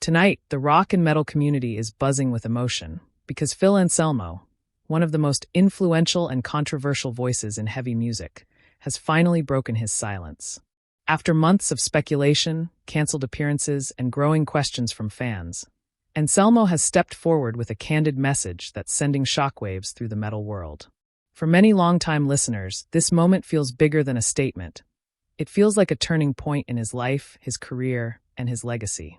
Tonight, the rock and metal community is buzzing with emotion because Phil Anselmo, one of the most influential and controversial voices in heavy music, has finally broken his silence. After months of speculation, canceled appearances, and growing questions from fans, Anselmo has stepped forward with a candid message that's sending shockwaves through the metal world. For many longtime listeners, this moment feels bigger than a statement. It feels like a turning point in his life, his career, and his legacy.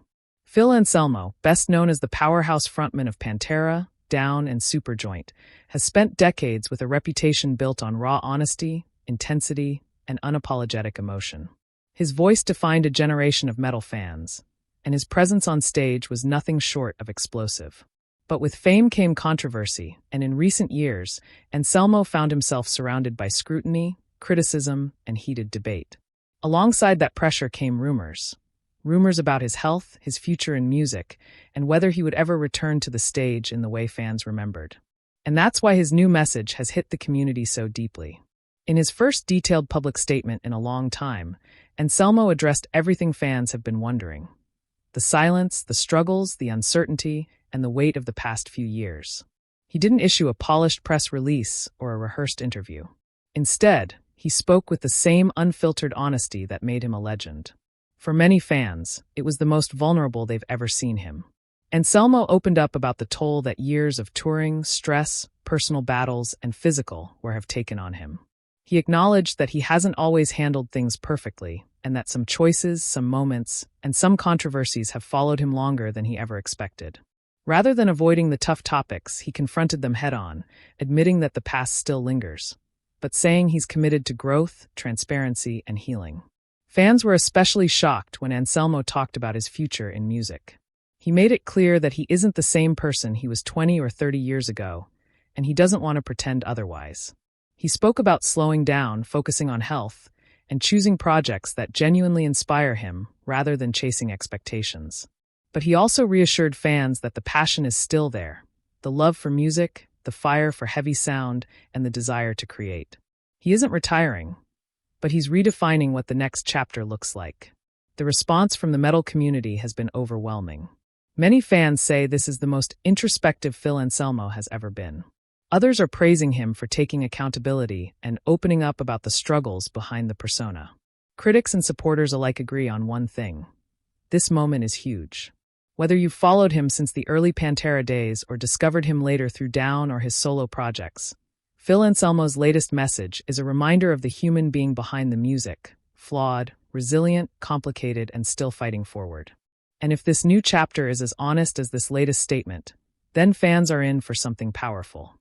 Phil Anselmo, best known as the powerhouse frontman of Pantera, Down, and Superjoint, has spent decades with a reputation built on raw honesty, intensity, and unapologetic emotion. His voice defined a generation of metal fans, and his presence on stage was nothing short of explosive. But with fame came controversy, and in recent years, Anselmo found himself surrounded by scrutiny, criticism, and heated debate. Alongside that pressure came rumors. Rumors about his health, his future in music, and whether he would ever return to the stage in the way fans remembered. And that's why his new message has hit the community so deeply. In his first detailed public statement in a long time, Anselmo addressed everything fans have been wondering: the silence, the struggles, the uncertainty, and the weight of the past few years. He didn't issue a polished press release or a rehearsed interview. Instead, he spoke with the same unfiltered honesty that made him a legend. For many fans, it was the most vulnerable they've ever seen him. Anselmo opened up about the toll that years of touring, stress, personal battles, and physical wear have taken on him. He acknowledged that he hasn't always handled things perfectly, and that some choices, some moments, and some controversies have followed him longer than he ever expected. Rather than avoiding the tough topics, he confronted them head-on, admitting that the past still lingers, but saying he's committed to growth, transparency, and healing. Fans were especially shocked when Anselmo talked about his future in music. He made it clear that he isn't the same person he was 20 or 30 years ago, and he doesn't want to pretend otherwise. He spoke about slowing down, focusing on health, and choosing projects that genuinely inspire him rather than chasing expectations. But he also reassured fans that the passion is still there, the love for music, the fire for heavy sound, and the desire to create. He isn't retiring, but he's redefining what the next chapter looks like. The response from the metal community has been overwhelming. Many fans say this is the most introspective Phil Anselmo has ever been. Others are praising him for taking accountability and opening up about the struggles behind the persona. Critics and supporters alike agree on one thing: this moment is huge. Whether you've followed him since the early Pantera days or discovered him later through Down or his solo projects, Phil Anselmo's latest message is a reminder of the human being behind the music, flawed, resilient, complicated, and still fighting forward. And if this new chapter is as honest as this latest statement, then fans are in for something powerful.